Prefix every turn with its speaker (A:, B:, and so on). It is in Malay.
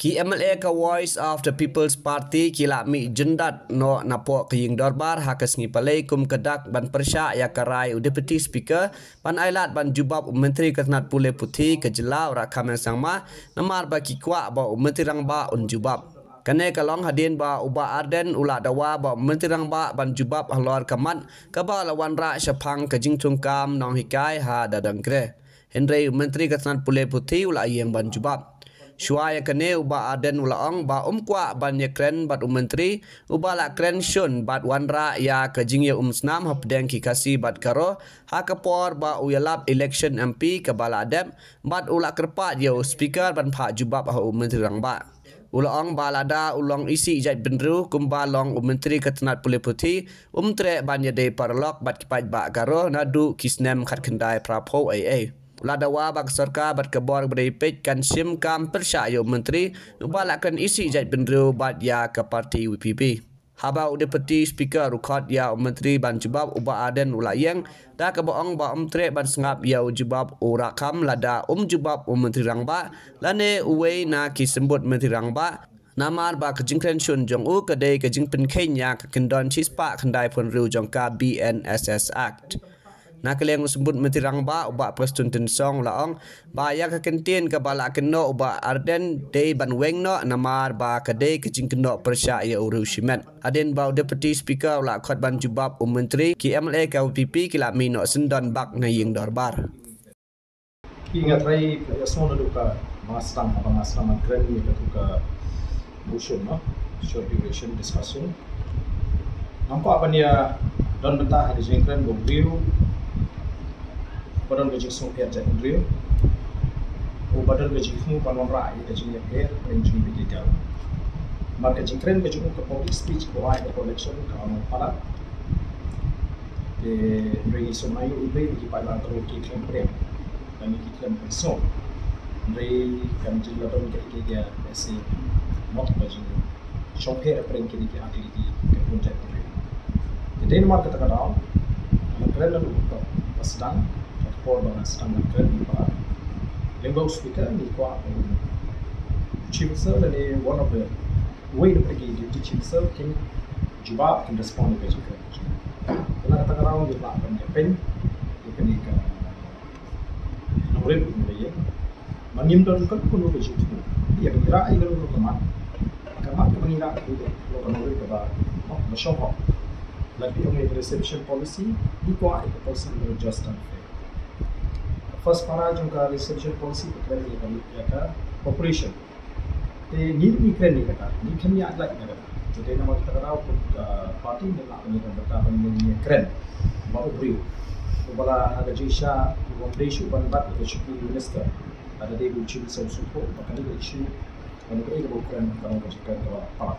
A: Ki MLA ka Voice of the People's Party kila mi jendat no napo kiying dorbar hakas ngi palai kum kedak ban persya ya karai Deputy Speaker ban ailat ban jubab Menteri Ketenat Pule Putih kejelau rakam yang sama namar baki kwa ba Menteri Rangba un jubab. Kane kalong hadin ba uba Arden ula dawa ba Menteri Rangba ban jubab halor kamat kaba lawan ra syapang kejing tungkam nong hikai ha dadang kre. Henry Menteri Ketenat Pule Putih ula yang ban jubab. Syuaya kene uba Arden ulaong ba kwa ban ye kren bat menteri uba la kren shun bat wanra ya kejing ye snam hapdeng ki kasi bat karo ha kapor ba uyalap election MP ke bala adem bat ula kerpat ye speaker ban pak jubab ha menteri Rangba. Ulaong balada ulong isi jait benru kumba long menteri Ketenat Pule Putih tre ban ye de parlok bat kipat ba karo nadu kisnem khat kendai prapo AA. Ladawa bak sarkar berkebor beripit kan sim kam persya menteri ubalakan isi jait benru bat ya ke parti WPP. Haba Deputy Speaker rukot ya menteri ban jubab uba Aden ulayang da ke boong ba tre ban sengap ya jubab urakam lada jubab menteri Rangba lane uwe na ki sembut menteri Rangba namar ba kejingkren shun jong kedai kejing penkenya ke kendon cispa kendai pun ru jongka BNSS Act. Nak keleng sebut Menteri Rangba uba Preston Tensong laong ba ya ke kentin ke bala keno uba Arden day ban weng no namar ba kedai kejing keno persya ya uru simet. Aden ba Deputy Speaker ula khot ban jubab menteri ki MLA ke WPP kila mino sendon bak na ying dorbar.
B: Ingat rai ya semua duka masam keren ni ketuka motion no short duration discussion. Nampak apa dia don betah hari jengkren review badan gaji semua pihak jadi real, badan gaji semua panon rai gaji yang air range ni begitu. Maka jengkren gaji ke public speech ke ke election kalau parat, dari semua itu bagi pada terus klaim prem dan klaim pensau, dari kami juga badan gaji dia masih not gaji shop hair prem kini ke aktiviti ke project real. Jadi nama kata kata, keren lalu sedang for bang sedang keren di para lembau speaker ni kuat chief sir ni one of the way to pergi di chief sir can jubab can respond to juga karena kata orang di belakang pen ni kan nomor dia mangim don kan pun boleh jadi dia bergerak ini kalau kemat mengira itu kalau nomor ke bawah masyarakat lagi only reception policy di kuat itu person just and fair. First para juga reception policy keren ni kami kata population. Ni keren ni kata, ni kami ada lagi kata. Jadi nama kita kata parti ni nak ni kata ni keren. Baru beri. Bala ada jisha, benda isu banbat ada chief minister. Ada dia buci sebab support, maka dia isu. Kalau kita bukan kalau kita kata para